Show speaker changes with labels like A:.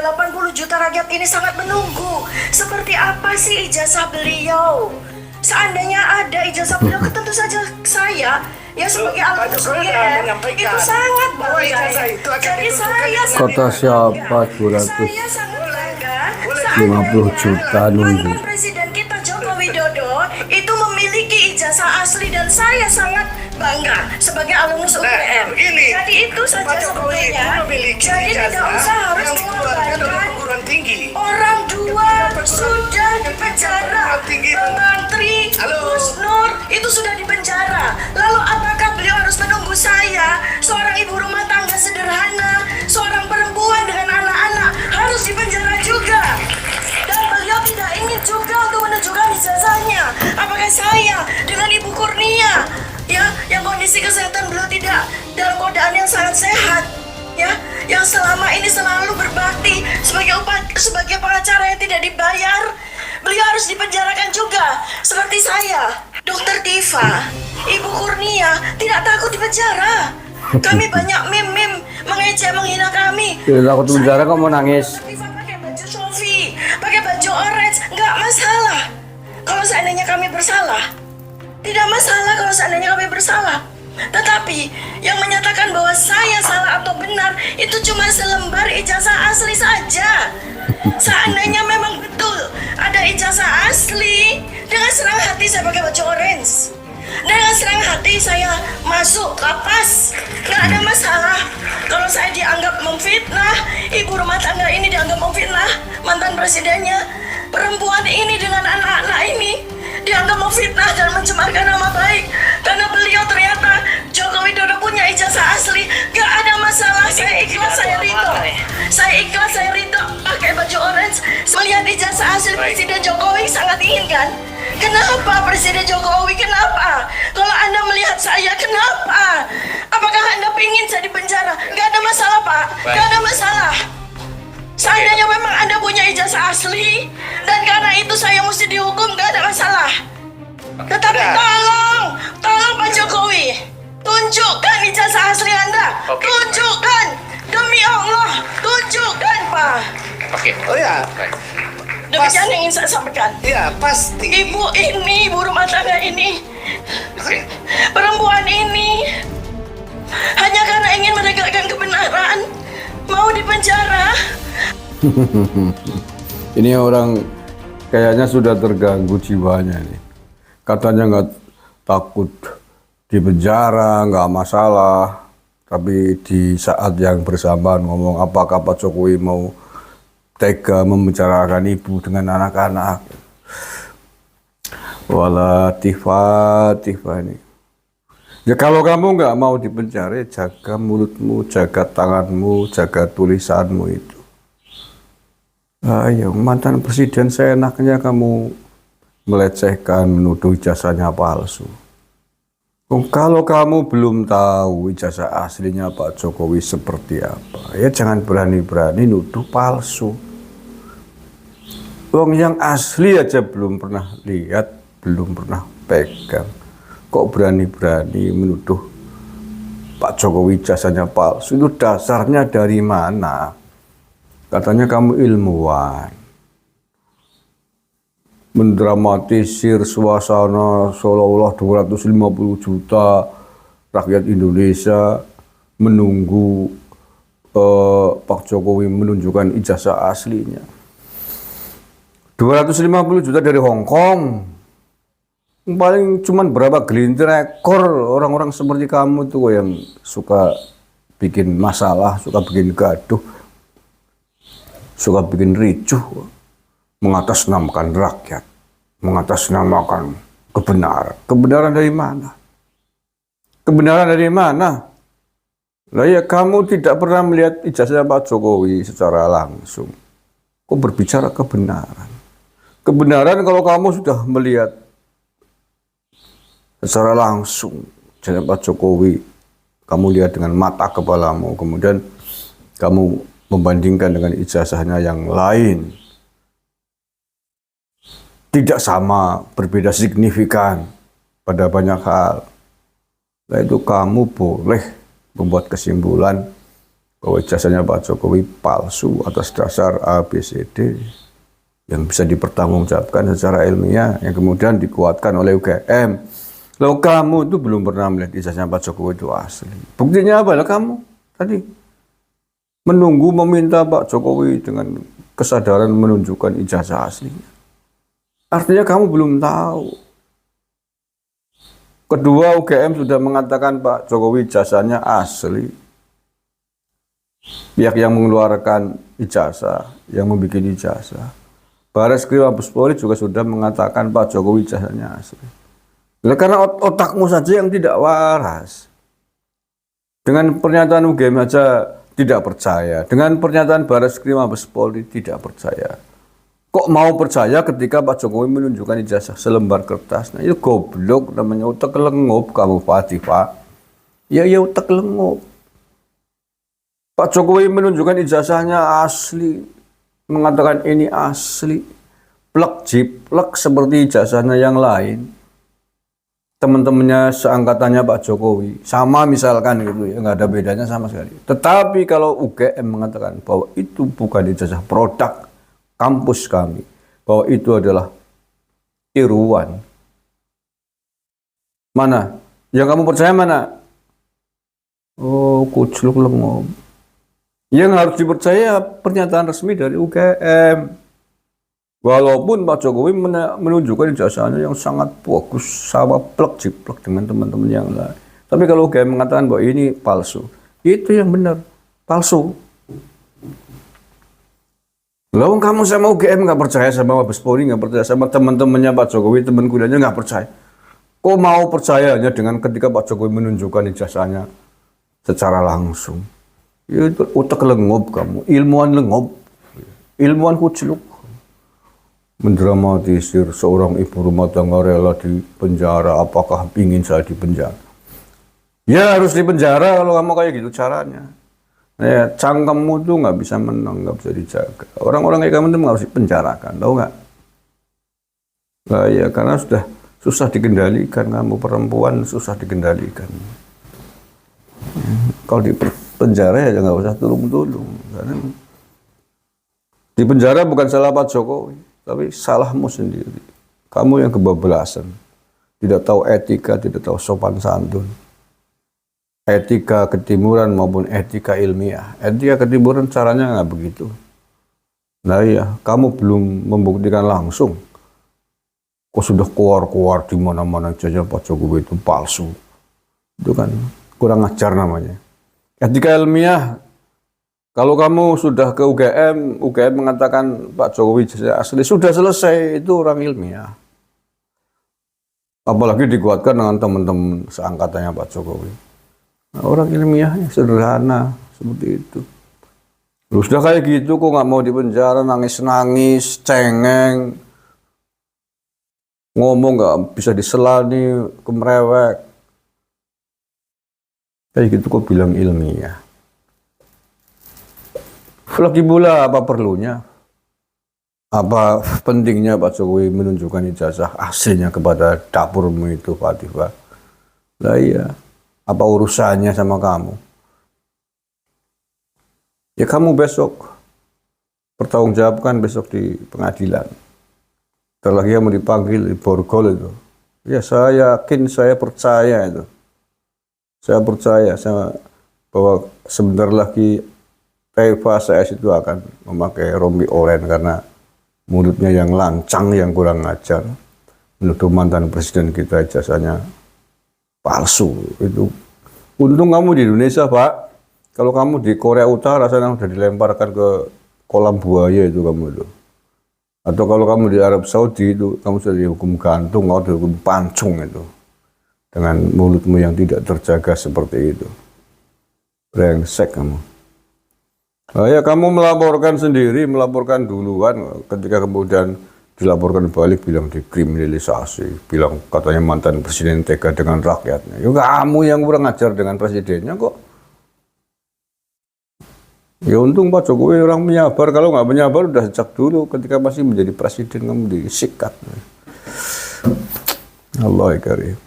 A: 80 juta rakyat ini sangat menunggu. Seperti apa sih ijazah beliau? Seandainya ada ijazah beliau, tentu saja saya ya sebagai alumnus UGM itu sangat bangga. Jadi saya
B: Kata siapa 250 juta nunggu.
A: Presiden kita Joko Widodo itu memiliki ijazah asli dan saya sangat bangga sebagai alumnus UGM. Jadi itu saja sebetulnya. Jadi tidak usah harus mengorbankan orang dua sudah dipenjara. Menteri Gus Nur itu sudah dipenjara. Lalu apakah beliau harus menunggu saya, seorang ibu rumah tangga sederhana, seorang perempuan dengan anak-anak harus dipenjara juga? Dan beliau tidak ingin juga untuk menunjukkan ijazahnya. Apakah saya dengan Ibu Kurnia ya, yang kondisi kesehatan beliau tidak dalam keadaan yang sangat sehat, ya, yang selama ini selalu berbakti sebagai pengacara yang tidak dibayar, beliau harus dipenjarakan juga seperti saya. Dokter Tifa, Ibu Kurnia tidak takut dipenjara. Kami banyak meme mengejek menghina kami.
B: Tidak takut penjara, kok mau nangis?
A: Tifa pakai baju Sofi, pakai baju orange, nggak masalah. Kalau seandainya kami bersalah, tidak masalah kalau seandainya kami bersalah. Tetapi yang menyatakan bahwa saya salah atau benar itu cuma selembar ijazah asli saja. Seandainya memang betul ada ijazah asli, dengan senang hati saya pakai baju orange. Dengan senang hati saya masuk lapas. Nggak ada masalah. Kalau saya dianggap memfitnah, ibu rumah tangga ini dianggap memfitnah mantan presidennya, perempuan ini dengan anak-anak ini dianggap memfitnah dan mencemarkan nama baik karena beliau ternyata Joko Widodo punya ijazah asli. Gak ada masalah, saya ikhlas, saya ridho. Saya ikhlas, saya ridho pakai baju orange. Melihat ijazah asli Presiden Jokowi sangat inginkan. Kenapa Presiden Jokowi? Kenapa? Kalau Anda melihat saya, kenapa? Apakah Anda ingin saya di penjara? Gak ada masalah, Pak. Gak ada masalah. Seandainya memang Anda punya ijazah asli dan karena itu saya mesti dihukum, gak ada masalah. Tetapi tolong Pak Jokowi, tunjukkan ijazah asli Anda. Tunjukkan, demi Allah, tunjukkan, Pak.
C: Oh ya,
A: Demikian yang ingin saya sampaikan.
C: ya pasti.
A: Ibu ini, ibu rumah tangga ini, perempuan ini hanya karena ingin menegakkan kebenaran mau dipenjara.
B: Ini orang kayaknya sudah terganggu jiwanya nih. Katanya nggak takut di penjara, nggak masalah. Tapi di saat yang bersamaan ngomong apakah Pak Jokowi mau tega membicarakan ibu dengan anak-anak. Walah Tifa ini. Ya kalau kamu nggak mau dipenjara, jaga mulutmu, jaga tanganmu, jaga tulisanmu itu. Ayo, mantan presiden seenaknya kamu melecehkan, menuduh ijazahnya palsu. Kalau kamu belum tahu ijazah aslinya Pak Jokowi seperti apa, ya jangan berani-berani nuduh palsu. Wong yang asli aja belum pernah lihat, belum pernah pegang. Kok berani-berani menuduh Pak Jokowi ijazahnya palsu? Itu dasarnya dari mana? Katanya kamu ilmuwan, mendramatisir suasana seolah-olah 250 juta rakyat Indonesia menunggu Pak Jokowi menunjukkan ijazah aslinya. 250 juta dari Hong Kong, paling cuman berapa gelintir ekor orang-orang seperti kamu tuh yang suka bikin masalah, suka bikin gaduh, suka bikin ricuh, mengatasnamakan rakyat, mengatasnamakan kebenaran. Kebenaran dari mana? Kebenaran dari mana? Lah ya kamu tidak pernah melihat ijazah Pak Jokowi secara langsung. Kok berbicara kebenaran? Kebenaran kalau kamu sudah melihat secara langsung ijazah Pak Jokowi, kamu lihat dengan mata kepalamu, kemudian kamu membandingkan dengan ijazahnya yang lain. Tidak sama, berbeda signifikan pada banyak hal. Nah itu kamu boleh membuat kesimpulan bahwa ijazahnya Pak Jokowi palsu atas dasar ABCD yang bisa dipertanggungjawabkan secara ilmiah yang kemudian dikuatkan oleh UGM. Loh, kamu itu belum pernah melihat ijazahnya Pak Jokowi itu asli. Buktinya apa lah kamu tadi menunggu meminta Pak Jokowi dengan kesadaran menunjukkan ijazah aslinya. Artinya kamu belum tahu. Kedua, UGM sudah mengatakan Pak Jokowi ijazahnya asli. Pihak yang mengeluarkan ijazah, yang membuat ijazah. Bareskrim Mabes Polri juga sudah mengatakan Pak Jokowi ijazahnya asli. Nah, karena otakmu saja yang tidak waras. Dengan pernyataan UGM saja tidak percaya. Dengan pernyataan Bareskrim Mabes Polri tidak percaya. Kok mau percaya ketika Pak Jokowi menunjukkan ijazah selembar kertas? Nah, itu goblok namanya, utak lengup kamu Pak. Ya utak lengup. Pak Jokowi menunjukkan ijazahnya asli, mengatakan ini asli, plek jiplek seperti ijazahnya yang lain. Teman-temannya seangkatannya Pak Jokowi, sama misalkan gitu ya, nggak ada bedanya sama sekali. Tetapi kalau UGM mengatakan bahwa itu bukan ijazah produk kampus kami, bahwa itu adalah tiruan. Mana? Yang kamu percaya mana? Oh, kucluk lengob. Yang harus dipercaya pernyataan resmi dari UGM. Walaupun Pak Jokowi menunjukkan ijazahnya yang sangat bagus, sama plek jiplek dengan teman-teman yang lain. Tapi kalau UGM mengatakan bahwa ini palsu, itu yang benar, palsu. Lalu kamu sama UGM nggak percaya, sama Mabes Polri nggak percaya, sama teman-temannya Pak Jokowi, teman kuliahnya nggak percaya. Kok mau percayanya dengan ketika Pak Jokowi menunjukkan ijazahnya secara langsung? Itu utak lengob kamu, ilmuwan lengob, ilmuwan kucluk. Mendramatisir seorang ibu rumah tangga rela di penjara, apakah ingin saya di penjara? Ya harus di penjara kalau kamu kayak gitu caranya. Ya, cangkemmu tuh nggak bisa menang, nggak bisa dijaga. Orang-orang kayak kamu tuh harus dipenjarakan, tahu nggak? Nah, ya karena sudah susah dikendalikan, kamu perempuan susah dikendalikan. Kalau di penjara ya nggak usah tulung-tulung. Karena di penjara bukan salah Pak Jokowi, tapi salahmu sendiri. Kamu yang kebablasan, tidak tahu etika, tidak tahu sopan santun. Etika ketimuran maupun etika ilmiah. Etika ketimuran caranya nggak begitu. Nah iya, kamu belum membuktikan langsung. Kok sudah keluar-keluar di mana-mana saja Pak Jokowi itu palsu. Itu kan kurang ajar namanya. Etika ilmiah, kalau kamu sudah ke UGM, UGM mengatakan Pak Jokowi asli, sudah selesai, itu orang ilmiah. Apalagi dikuatkan dengan teman-teman seangkatannya Pak Jokowi. Nah, orang ilmiahnya sederhana seperti itu. Lu sudah kayak gitu kok nggak mau dipenjara, nangis-nangis, cengeng, ngomong nggak bisa diselani, kemerewek. Kayak gitu kok bilang ilmiah. Lagi pula apa perlunya? Apa pentingnya Pak Jokowi menunjukkan ijazah aslinya kepada dapurmu itu, Fatifah? Lah iya. Apa urusannya sama kamu? Ya kamu besok pertanggungjawabkan besok di pengadilan. Ntar lagi kamu dipanggil di Borgol itu. Ya saya yakin, saya percaya itu. Saya percaya bahwa sebentar lagi Taifa CS itu akan memakai rompi oranye karena mulutnya yang lancang, yang kurang ajar. Menuduh mantan presiden kita ijazahnya palsu. Itu untung kamu di Indonesia, Pak. Kalau kamu di Korea Utara sana sudah dilemparkan ke kolam buaya itu kamu itu. Atau kalau kamu di Arab Saudi itu kamu sudah dihukum gantung atau dihukum pancung itu. Dengan mulutmu yang tidak terjaga seperti itu. Brengsek kamu. Nah, ya kamu melaporkan sendiri, melaporkan duluan, ketika kemudian dilaporkan balik bilang dikriminalisasi, bilang katanya mantan presiden tega dengan rakyatnya. Ya kamu yang kurang ajar dengan presidennya kok. Ya untung Pak Jokowi orang menyabar, kalau nggak menyabar udah sejak dulu ketika masih menjadi presiden kamu disikat. Allah karim.